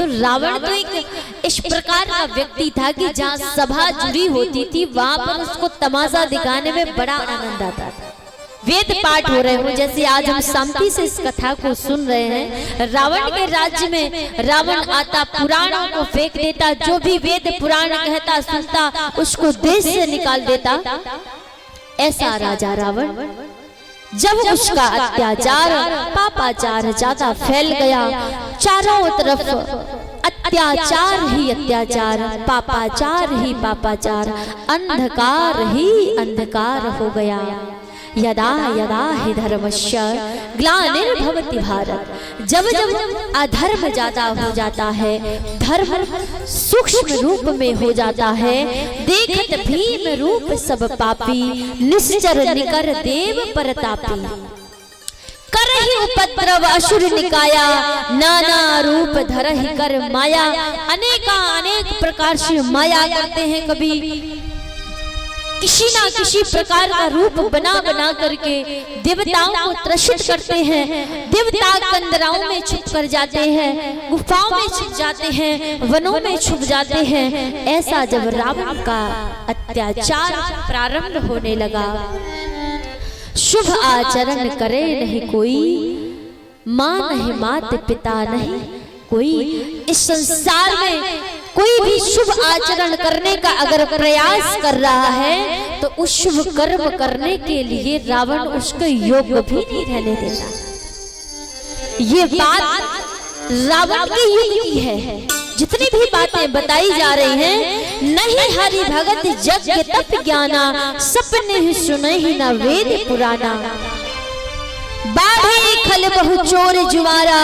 तो रावण तो एक इस प्रकार का व्यक्ति था कि जहाँ सभा जुड़ी होती थी वहां पर उसको तमाशा दिखाने में बड़ा आनंद आता था। वेद पाठ हो रहे हो, जैसे आज हम शांति से इस कथा को सुन रहे हैं। रावण के राज्य में रावण आता, पुराणों को फेंक देता, जो भी वेद पुराण कहता सुनता उसको देश से निकाल देता। ऐसा राजा रावण, जब उसका अत्याचार पापाचार ज्यादा फैल गया, चारों तरफ अत्याचार ही अत्याचार, पापाचार ही पापाचार, अंधकार ही अंधकार हो गया। यदा यदा हि धर्मस्य ग्लानिर्भवति भारत, जब जब अधर्म ज्यादा हो जाता है, धर्म सूक्ष्म रूप में हो जाता है, देखत भीम रूप सब पापी, निश्चर निकर देव परतापी। करहि उपद्रव असुर निकाया, नाना रूप धरहि कर माया। अनेका अनेक प्रकार से माया करते हैं, कभी किसी ना किसी प्रकार का रूप बना बना करके देवताओं को त्रसित करते हैं। देवता कंदराओं में छुप कर जाते हैं, गुफाओं में छुप जाते हैं, वनों में छुप जाते हैं। ऐसा जब रावण का अत्याचार प्रारंभ होने लगा, शुभ आचरण करे नहीं कोई, मां नहीं मात पिता नहीं कोई। इस संसार में कोई भी शुभ आचरण करने का अगर प्रयास कर रहा है तो उस शुभ कर्म करने के लिए रावण उसको योग्य भी नहीं रहने देता। ये बात रावण के युग की है। जितनी भी बातें बताई जा रही हैं, नहीं हरि भगत जग तप ज्ञाना, सपने ही सुने ही न वेद पुराना। बाढ़े खल बहु चोर जुआरा,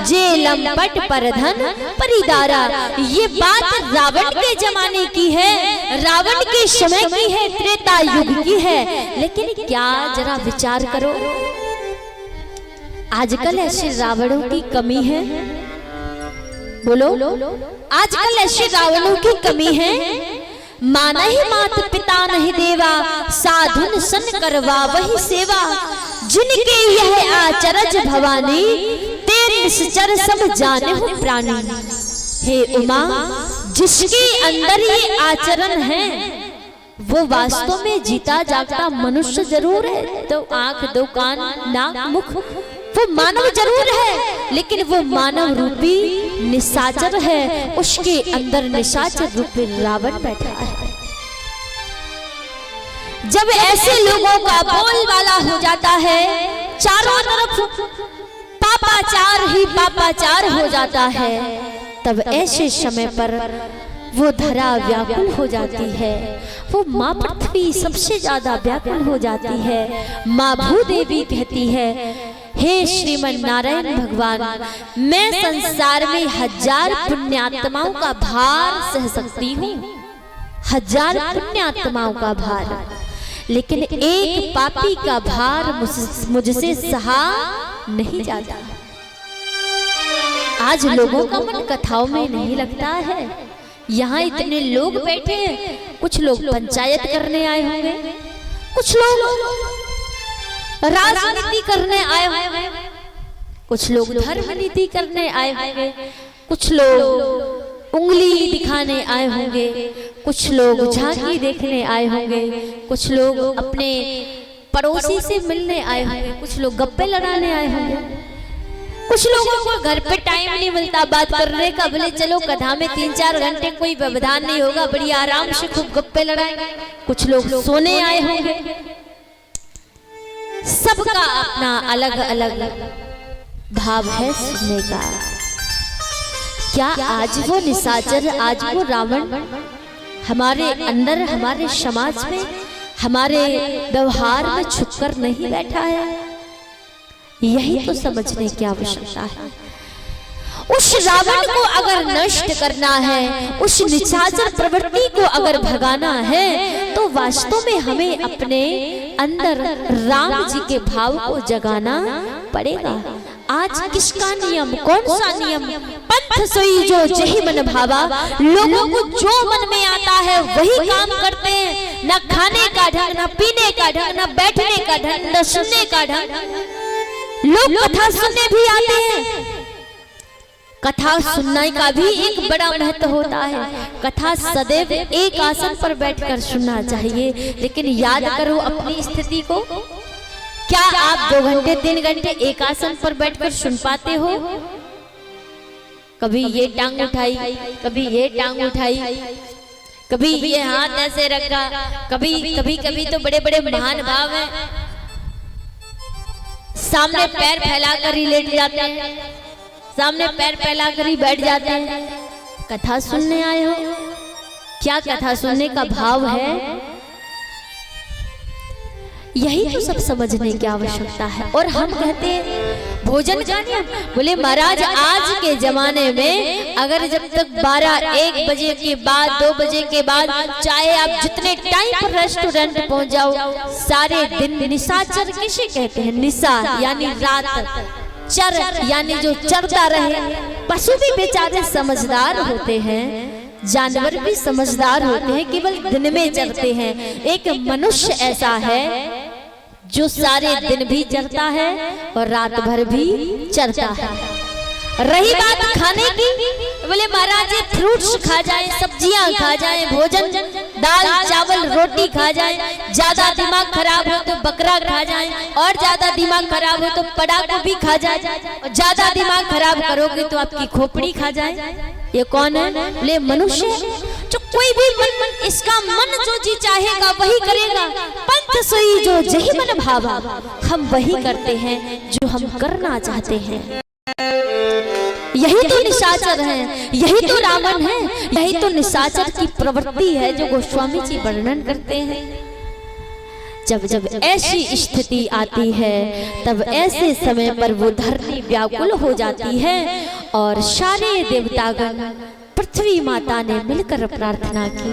जेलम पट पर धन परिदारा। ये बात रावण के जमाने की है, रावण के समय की है, त्रेता युग की है। लेकिन क्या जरा विचार करो, आजकल ऐसे रावणों की कमी है? बोलो, आजकल ऐसे रावणों की कमी है? माना ही मात पिता नहीं देवा, साधुन सन करवा वही सेवा। जिनके यह आचरज भवानी, तेरे निश्चर सब जाने हो प्राणी। हे उमा, जिसके अंदर ये आचरण है वो वास्तव में जीता जागता मनुष्य जरूर है। तो आंख, दो कान, नाक, मुख, वो मानव जरूर है, लेकिन वो मानव रूपी निशाचर है। उसके अंदर निशाचर रूपी रावण बैठा है। जब ऐसे लोगों का बोलबाला हो जाता है, चारों तरफ पापाचार ही पापाचार हो जाता है, तब ऐसे समय पर वो धरा व्याकुल हो जाती है। वो माँ पृथ्वी सबसे ज्यादा व्याकुल हो जाती है। माँ भूदेवी कहती है, हे श्रीमन नारायण भगवान, मैं संसार में 1000 पुण्यात्माओं का भार सह सकती हूँ, 1000 पुण्यात्माओं का भार, लेकिन एक पापी का भार मुझसे सहा नहीं जाता। आज लोगों का मन कथाओं में नहीं लगता है। यहाँ इतने लोग बैठे हैं, कुछ लोग पंचायत करने आए होंगे, कुछ लोग राजनीति करने आए होंगे, कुछ लोग धर्म नीति करने आए होंगे, कुछ लोग उंगली दिखाने आए होंगे, कुछ लोग झांकी देखने आए होंगे, कुछ लोग अपने पड़ोसी से मिलने आए होंगे, कुछ लोग गप्पे लड़ाने आए होंगे, कुछ लोगों को घर पे टाइम नहीं मिलता बात करने का। बोले चलो कथा में 3-4 घंटे कोई व्यवधान नहीं होगा, बड़ी आराम से खूब गप्पे लड़ाएंगे। कुछ लोग सोने आए होंगे। सबका अपना अलग अलग भाव है सुनने का। क्या आज वो निशाचर, आज वो रावण हमारे अंदर, हमारे समाज में, हमारे व्यवहार में छुपकर नहीं बैठा है? यही तो समझने की आवश्यकता है। उस रावण को अगर नष्ट करना है, उस निशाचर प्रवृत्ति को अगर भगाना है, तो वास्तव में हमें अपने अंदर राम जी के भाव को जगाना पड़ेगा। आज किसका नियम, कौन सा नियम? पंथ सोई जो जही मन भावा। लोगों को जो मन में आता है वही काम करते हैं। न खाने का ढंग, न पीने का ढंग, न बैठने का ढंग, न सुनने का ढंग। लोग कथा सुनने भी आते हैं, कथा सुनने का भी एक बड़ा महत्व होता है। कथा सदैव एक आसन पर बैठकर सुनना चाहिए, लेकिन याद करो अपनी स्थिति को। क्या आप 2 घंटे 3 घंटे एक आसन पर बैठकर सुन पाते हो? कभी ये टांग उठाई, कभी ये टांग उठाई, कभी ये हाथ ऐसे रखा, कभी तो बड़े बड़े महान भाव हैं, सामने पैर फैलाकर ही लेट जाते हैं, सामने पैर फैलाकर ही बैठ जाते हैं। कथा सुनने आए हो? क्या कथा सुनने का भाव है? यही तो सब समझने की आवश्यकता है। और हम कहते हैं भोजन का नियम। बोले महाराज आज के जमाने में अगर जब तक 12-1 बजे के बाद 2 बजे के बाद चाहे आप जितने टाइम पर रेस्टोरेंट पहुंच जाओ, सारे दिन निशाचर किसे कहते हैं? निशा यानी रात, चर यानी जो चरता रहे। पशु भी बेचारे समझदार होते हैं, जानवर भी समझदार होते हैं, केवल दिन में चरते हैं। एक मनुष्य ऐसा है जो सारे दिन भी चरता है और रात भर भी चरता है। रही बात खाने की, बोले महाराज फ्रूट्स खा जाए, सब्जियां खा जाए, भोजन दाल चावल रोटी खा जाए, ज्यादा दिमाग खराब हो तो बकरा खा जाए, और ज्यादा दिमाग खराब हो तो पड़ाको भी खा जाए, और ज्यादा दिमाग खराब करोगे तो आपकी खोपड़ी खा जाए। ये कौन है? बोले मनुष्य। जो कोई भी मन इसका मन जो जी चाहेगा वही करेगा। पंथ सोई जो जही मन भावा, हम वही करते हैं जो हम करना चाहते हैं। यही तो निशाचर है, यही तो रावण है, यही तो निशाचर की प्रवृत्ति है जो गोस्वामी जी वर्णन करते हैं। जब जब ऐसी स्थिति आती है तब ऐसे समय पर वो धरती व्याकुल हो जाती है और सारे देवतागण पृथ्वी माता ने मिलकर प्रार्थना की,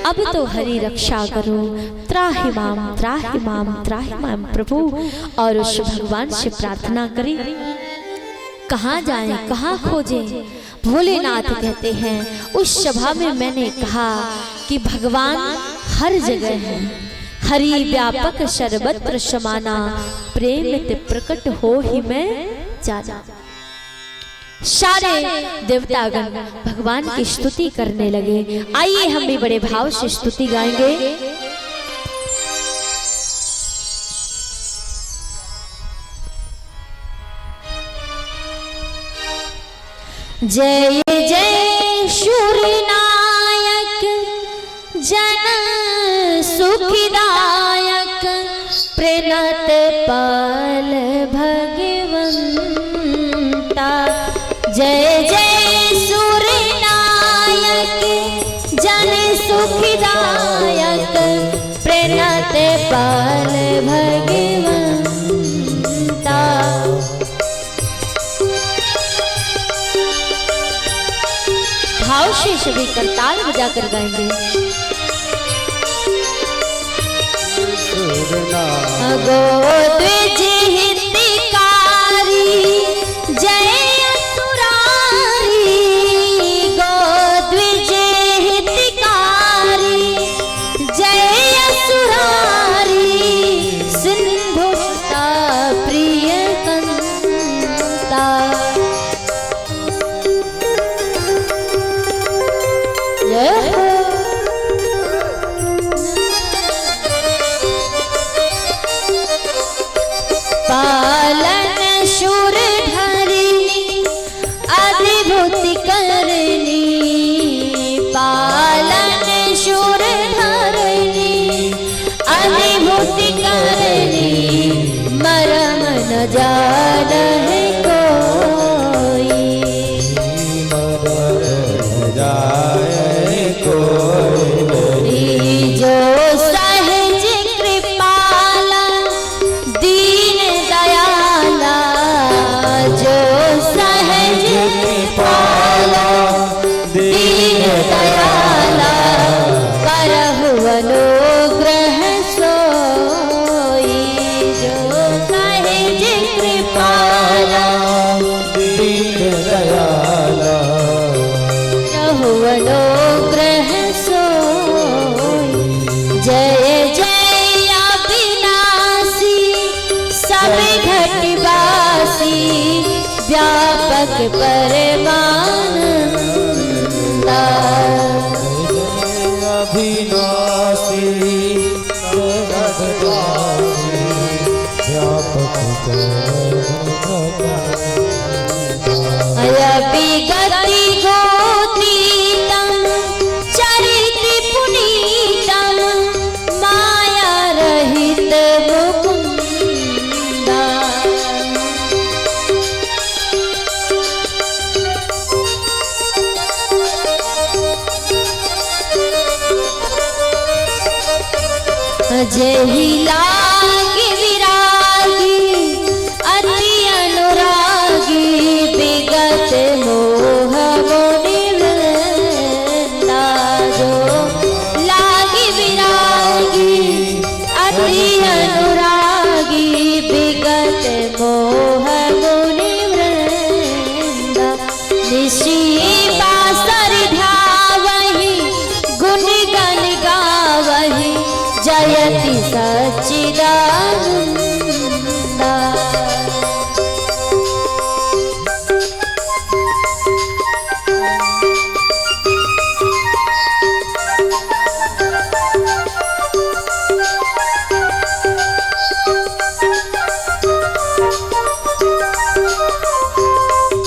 अब तो हरि रक्षा करो, त्राहि माम त्राहि माम त्राहि माम प्रभु। और उस भगवान से प्रार्थना करी, कहाँ जाएं, कहाँ खोजें? भोलेनाथ कहते हैं उस सभा में मैंने कहा कि भगवान हर जगह है, हरि व्यापक सर्वत्र समाना, प्रेमित प्रकट हो ही मैं जाना। सारे देवतागण भगवान की स्तुति करने लगे। आइए हम भी बड़े भाव से स्तुति गाएंगे। जय जय सूर्यनायक जन सुखदायक, प्रणत पाल भगवंता। जय जय सूर्यनायक जन सुखदायक, प्रणत पाल भगवंता। भाव से सभी करताल बजाकर गाएंगे। गोद्विज हितकारी जय असुरारी, गोद्विज हितकारी जय असुरारी, सिंधुता प्रिय कंता। पालन शूर धरनी अद्भुत करनी, पालन शूर धरनी अद्भुत करनी, मरम न जानहि कोई, मरम न जानहि कोई। जो सहज कृपाला दीन दयाला, जो सहज कृपाला दीन दयाला, करहु अनुग्रह सोई। जो सहज कृपाला दीन दयाला, करहु अनुग्रह सोई। जय जय अविनाशी सब घटवासी, व्यापक परमात्मा गोतीतम चरित्र पुनीतम माया रहित मुकुंदा। जही लागी विरागी अति अनुरागी विगत मोह मुनिवृंदा। जो लागी विरागी अति अनुरागी विगत मोह मुनिवृंदा। निशी बासर ध्यावहि गुण गण गावहि जयति सच्चिदानंदा।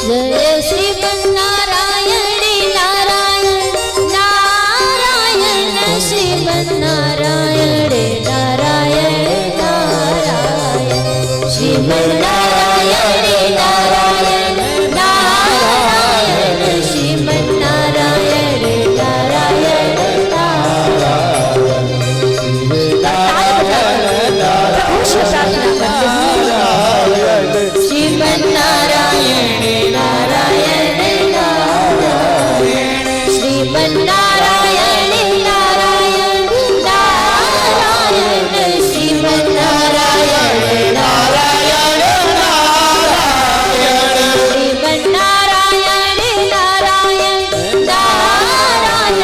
जय श्रीमन्नारायण नारायण नारायण श्रीमन्नारायण नारायण नारायण श्रीमन्नारायण नारायण नारायण श्रीमन्नारायण नारायण नारायण श्रीमन्नारायण नारायण नारायण श्रीमन्नारायण नारायण नारायण श्रीमन्नारायण नारायण नारायण श्रीमन्नारायण नारायण नारायण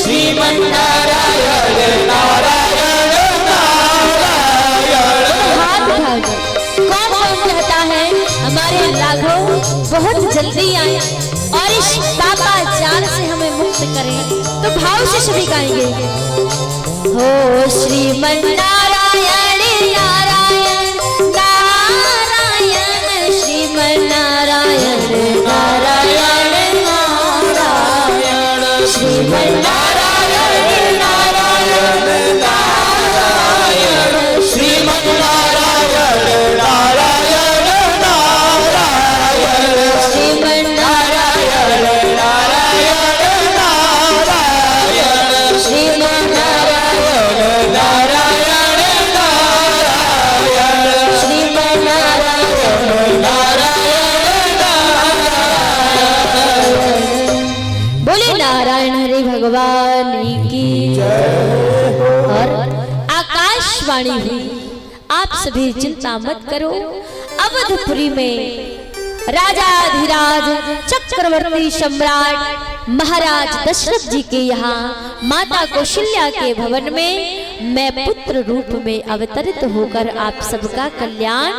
श्रीमन्नारायण नारायण नारायण। कौन कौन कहता है हमारे लाघव बहुत जल्दी आए और इस पापा जाल से हमें मुक्त करें, तो भाव से सभी गाएंगे। हो श्रीमन्नारायण नारायण नारायण श्रीमन्नारायण नारायण नारायण श्रीमन्नारायण नारायण नारायण श्रीमन्नारायण नारायण नारायण श्रीमन्नारायण नारायण नारायण श्रीमन्नारायण नारायण नारायण श्रीमन्नारायण नारायण नारायण। बोले नारायण हरि भगवान की जय। और आकाशवाणी हुई, आप सभी चिंता मत करो। अवधपुरी में राजाधिराज चक्रवर्ती सम्राट महाराज दशरथ जी के यहाँ माता कौशल्या के भवन में मैं पुत्र रूप में अवतरित होकर आप सबका कल्याण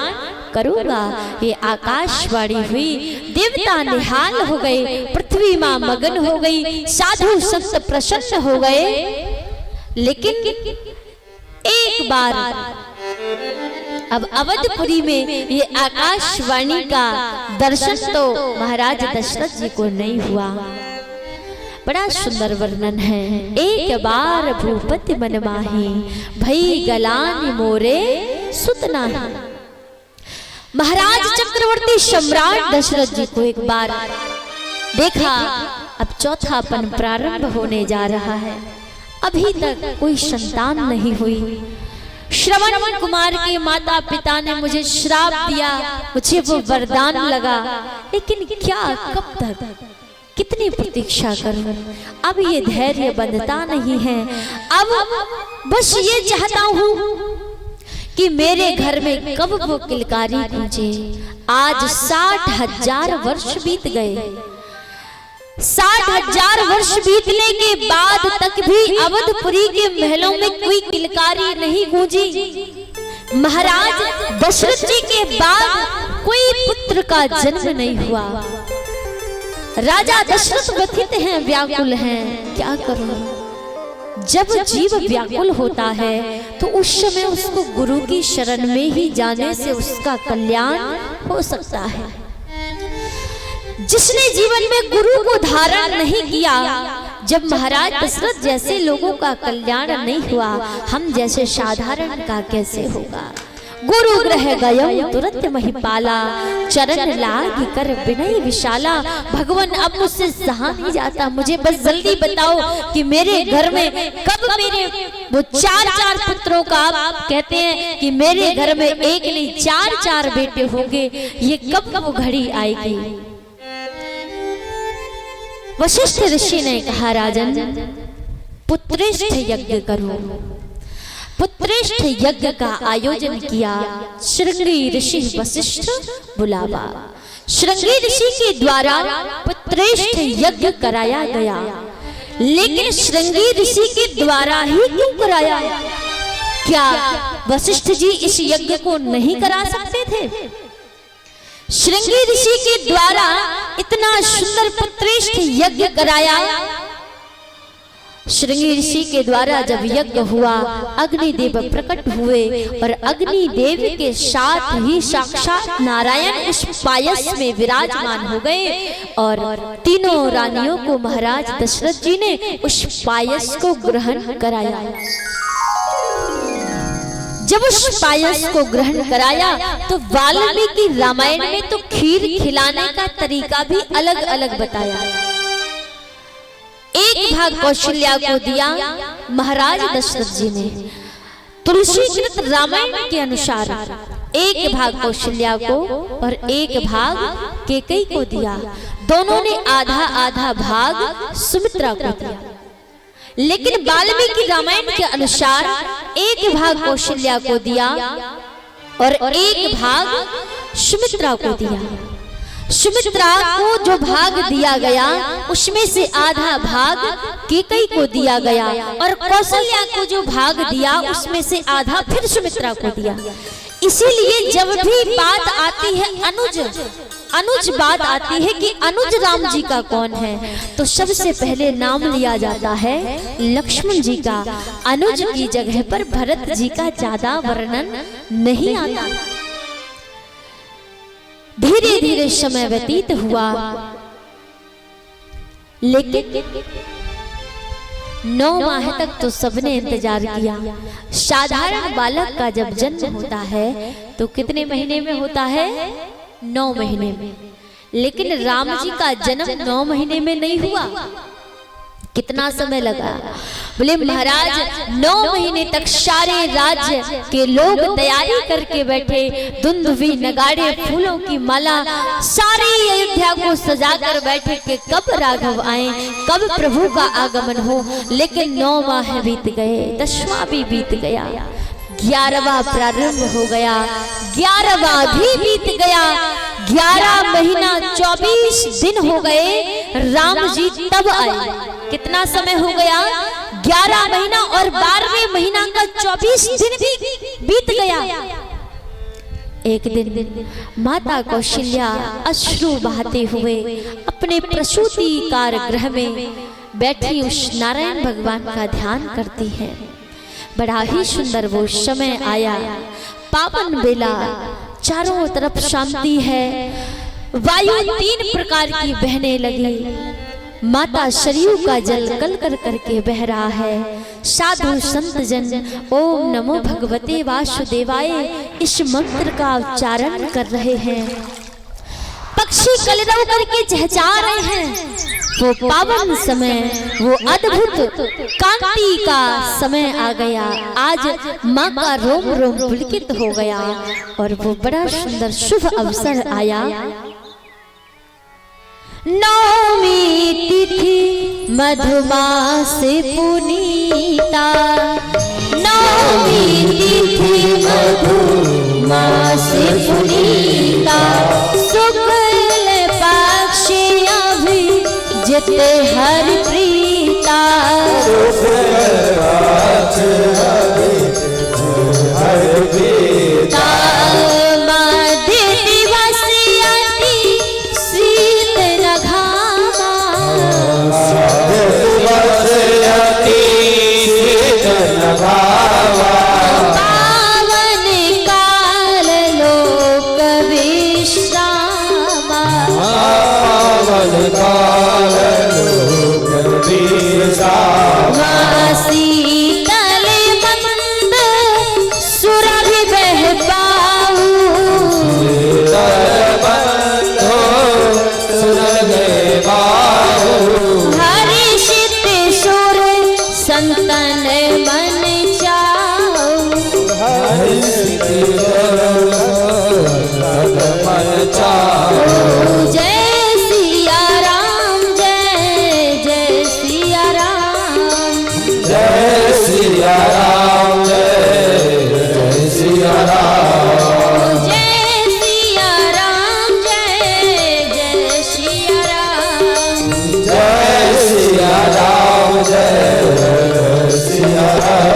करूंगा। ये आकाशवाणी हुई, देवता निहाल हो गए, पृथ्वी मां मगन हो गई, साधु संत प्रसन्न हो गए। लेकिन एक बार अब अवधपुरी में ये आकाशवाणी का दर्शन तो महाराज दशरथ जी को नहीं हुआ। बड़ा सुंदर वर्णन है। एक बार भूपति मन माही भई गलानी मोरे सुतना। महाराज चक्रवर्ती सम्राट दशरथ जी को एक बार देखा, अब चौथापन प्रारंभ होने जा रहा है, अभी तक कोई संतान नहीं हुई। श्रवण कुमार के माता पिता ने मुझे श्राप दिया, मुझे वो वरदान लगा, लेकिन क्या, कब तक, कितनी प्रतीक्षा करूं? अब ये धैर्य बंधता नहीं है। अब बस ये चाहता हूं कि मेरे घर में कब वो किलकारी गूंजे। आज 60,000 वर्ष बीत गए। 60,000 वर्ष बीतने के बाद तक भी अवधपुरी के महलों में कोई किलकारी नहीं गूंजी। महाराज दशरथ जी के बाद कोई पुत्र का जन्म नहीं हुआ। राजा दशरथ व्यथित हैं, व्याकुल हैं, क्या करूं? जब जीव व्याकुल होता है तो उस समय उसको गुरु की शरण में ही जाने से उसका कल्याण हो सकता है। जिसने जीवन में गुरु को धारण नहीं किया, जब महाराज दशरथ जैसे लोगों का कल्याण नहीं हुआ, हम जैसे साधारण का कैसे होगा। गुरु ग्रह गयो तुरंत महिपाला, चरण लाग कर विनय विशाला। भगवान अब मुझसे सहा नहीं जाता, मुझे बस जल्दी बताओ कि मेरे घर में कब मेरे वो चार पुत्रों का, आप कहते हैं कि मेरे घर में एक नहीं चार बेटे होंगे, ये कब वो घड़ी आएगी। वशिष्ठ ऋषि ने कहा, राजन पुत्रेष्ठ यज्ञ करो। पुत्रेष्ठ यज्ञ का आयोजन किया। श्रृंगी ऋषि वशिष्ठ बुलावा। श्रृंगी ऋषि के द्वारा पुत्रेष्ठ यज्ञ कराया गया, लेकिन श्रृंगी ऋषि के द्वारा ही क्यों कराया? क्या वशिष्ठ जी इस यज्ञ को नहीं करा सकते थे? श्रृंगी ऋषि के द्वारा इतना सुंदर पुत्रेष्ठ यज्ञ कराया। श्रृंगी ऋषि के द्वारा जब यज्ञ हुआ, अग्निदेव प्रकट हुए और अग्निदेव के साथ ही साक्षात नारायण उस पायस में विराजमान हो गए और तीनों रानियों को महाराज दशरथ जी ने उस पायस को ग्रहण कराया। जब उस पायस को ग्रहण कराया तो वाल्मीकि रामायण में तो खीर खिलाने का तरीका भी अलग अलग बताया। एक भाग कौशल्या को दिया महाराज दशरथ जी ने, तुलसीकृत रामायण के अनुसार एक भाग कौशल्या को और एक भाग कैकेयी को दिया। दोनों ने आधा आधा भाग सुमित्रा को दिया, लेकिन वाल्मीकि रामायण के अनुसार एक भाग कौशल्या को दिया और एक भाग सुमित्रा को दिया। सुमित्रा को जो भाग दिया गया उसमें से आधा भाग कैकेयी को दिया गया और कौशल्या को जो भाग दिया उसमें से आधा फिर सुमित्रा को दिया। इसीलिए जब भी बात आती है अनुज बात आती है कि अनुज राम जी का कौन है, तो सबसे पहले नाम लिया जाता है लक्ष्मण जी का। अनुज की जगह पर भरत जी का ज्यादा वर्णन नहीं आता। धीरे धीरे समय व्यतीत हुआ, लेकिन 9 माह तक तो सबने इंतजार किया। साधारण बालक का जब जन्म होता है तो कितने महीने में होता है? 9 महीने में। लेकिन राम जी का जन्म 9 महीने में नहीं हुआ। कितना समय लगा? बोले महाराज 9 महीने तक सारे राज्य के लोग तैयारी करके बैठे, दुंदुभी नगाड़े फूलों की माला सारी अयोध्या को सजा कर बैठे कि कब राघव आए, कब प्रभु का आगमन हो। लेकिन 9 माह बीत गए, 10वां भी बीत गया, 11वां प्रारंभ हो गया, 11वां भी बीत गया। 11 महीना 24 दिन हो गए, राम जी तब आए। कितना समय हो गया? 11 महीना और 12वें महीना का 24 दिन भी बीत गया। एक दिन माता कौशल्या अश्रु बहाते हुए अपने प्रसूति कारगृह में बैठी उस नारायण भगवान का ध्यान करती है। बड़ा ही सुंदर वो समय आया, पावन बेला, चारों तरफ शांति है, वायु 3 प्रकार की बहने लगी। माता सरयू का जल कल कर करके बह रहा है। साधु संत जन ओम नमो भगवते वासुदेवाय इस मंत्र का उच्चारण कर रहे हैं। पक्षी कलरव करके चहचहा रहे हैं। वो पावन समय, वो अद्भुत कांति का समय आ गया। आज माँ का रोम रोम पुलकित हो गया और वो बड़ा सुंदर शुभ अवसर आया। 9वीं तिथि मधुमास पुनीता, 9वीं तिथि मधुमास पुनीता, शुक्ल पक्ष अभिजित हरि प्रीता, पावन काल लोक विश्रामा, संतन मन चाओ, हरि सिद्धि मन चाओ। जय सिया राम, जय जय सिया राम, जय सिया राम, जय जय सिया राम, जय सिया राम, जय जय सिया राम, जय सिया राम, जय सिया राम।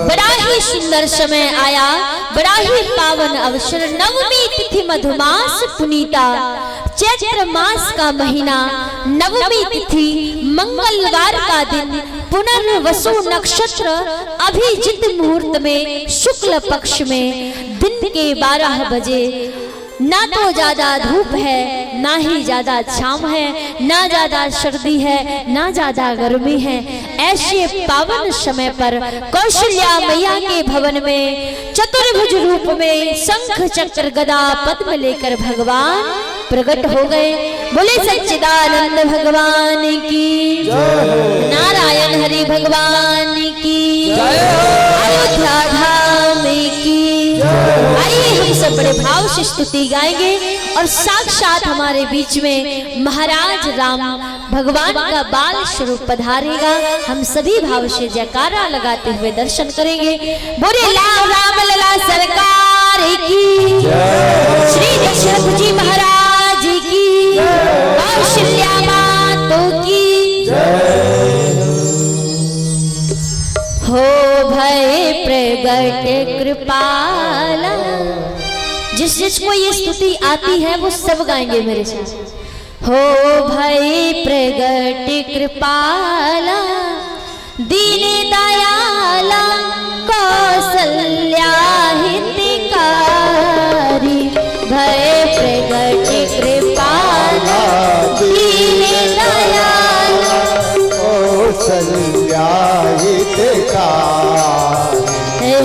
बड़ा ही सुंदर समय आया, बड़ा ही पावन अवसर, नवमी तिथि मधुमास पुनीता, चैत्र मास का महीना, नवमी तिथि मंगलवार का दिन, पुनर्वसु नक्षत्र, अभिजित मुहूर्त में, शुक्ल पक्ष में, दिन के 12 बजे। ना तो ज्यादा धूप है, ना ही ज्यादा छांव है, ना ज्यादा सर्दी है, ना ज्यादा गर्मी है। ऐसे पावन समय पर कौशल्या मैया के भवन में चतुर्भुज रूप में शंख चक्र गदा पद्म लेकर भगवान प्रकट हो गए। बोले सच्चिदानंद भगवान की, नारायण हरि भगवान की, अयोध्या धाम की। आइए हम सब बड़े भाव से स्तुति गाएंगे और साक्षात हमारे बीच में महाराज राम भगवान का बाल स्वरूप पधारेगा। हम सभी भाव से जयकारा लगाते हुए दर्शन करेंगे। बोले राम लला सरकार की, श्री दशरथ जी महाराज की, कौशल्या मातों की हो भय प्रगट कृपाला। जिस जिसको ये स्तुति आती है वो सब गाएंगे मेरे साथ। हो भय प्रगट कृपाला, दीन दयाला, कौशल्या हितकारी। भय प्रगट कृपाला, दीन दयाला, कौशल्या हितकारी।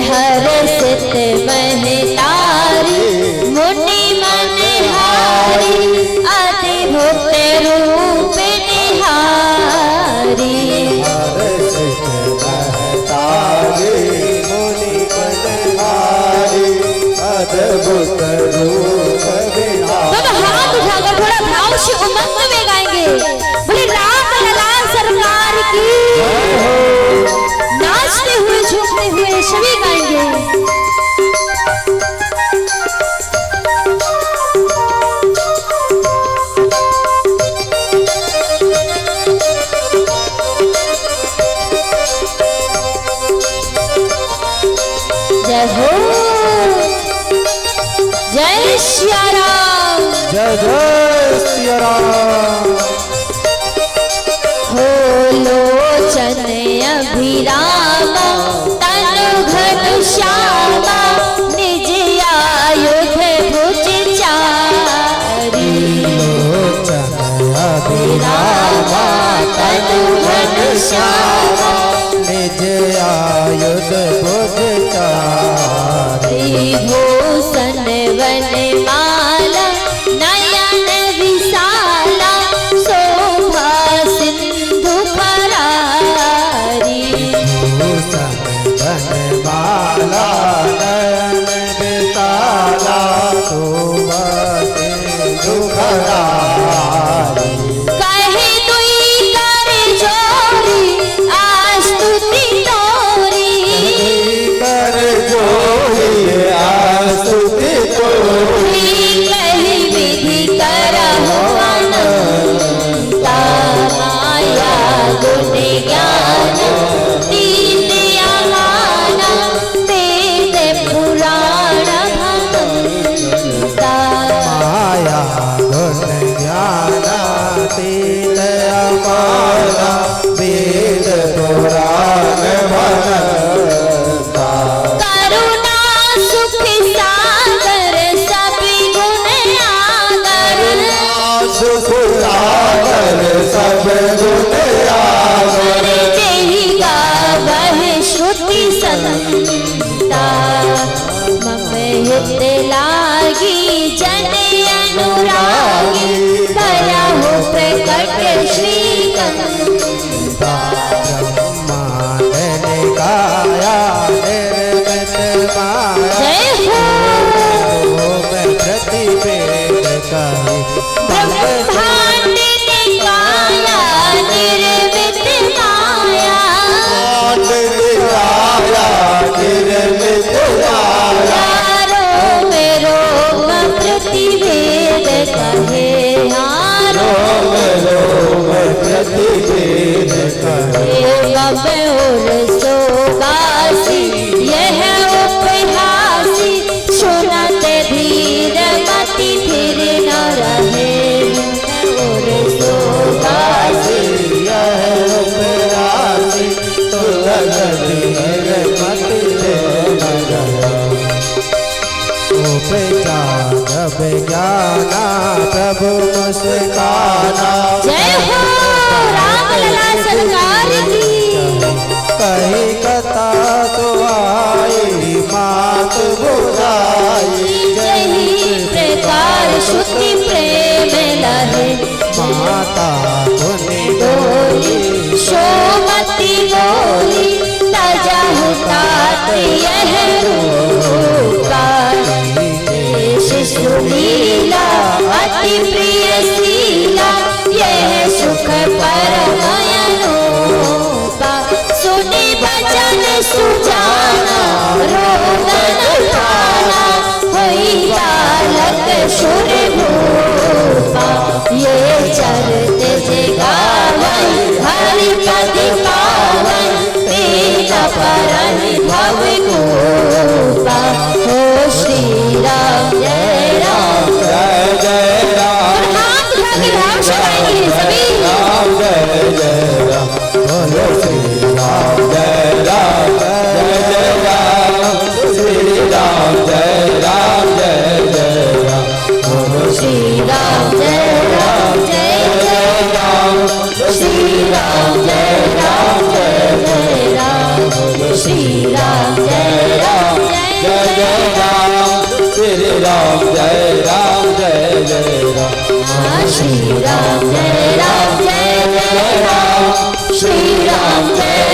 हर्षित महतारी, मुनि मनहारी, अद्भुत रूप निहारी। हर्षित महतारी, मुनि मनहारी, अद्भुत रूप निहारी। दोनों हाथ उठाकर थोड़ा भाव से उमंग में गाएंगे। बोले राम लला सरकार की, नाचते हुए झूमते हुए सभी गाएंगे। जय हो, जय सिया राम, जय जय सिया राम। हो लोचन अभिरामा, तनु घन श्यामा, निज आयुध भुज चारी। लोचन अभिरामा, तनु घन श्यामा, निज आयुध भुज चारी। भूषण वनमाला, नयन विशाला, शोभा सिंधु फरारी। भूषण वनमाला, नयन विशाला, शोभा सिंधु फरारी। कहे दुई कर जोरी, आस्तुति तोरी। कर जोरी, आस्तुति तोरी। कही विधि करहु अनंता, माया गुण ज्ञान तीन अगान, वेद पुराण भगवंता। माया गुण ज्ञान तीन अमाना, वेद पुराण भगवंता। करुणा सुख सागर, सभी गुण आगर। सुख सागर, सब गुण आगर। मुस्काना। जय हो राम लला सरकार की। कही कथा तो आई मात बुराई। यही प्रकार श्रुति प्रेम लहे माता धुनि डोली सोमती बोली ताजा होता यह रूपा। शिशु लीला अति प्रिय शीला यह सुख परम अनूपा। सुनी बचन सुजाना रोदन ठाना होई बालक सुर भूपा। ये चरते जगावन हरि पति पावन तेजा परम भव गोपा। हो श्री राम जय राम जय जय राम। और हाथ उठा के राम शरण सभी। राम जय जय राम। बोलो श्री राम जय राम जय जय राम। श्री राम जय राम जय जय राम। बोलो श्री राम जय राम जय जय राम। श्री राम जय राम जय जय राम। श्री राम जय राम जय जय राम। श्री राम जय राम जय जय राम। श्री राम जय राम जय जय राम। श्री राम जय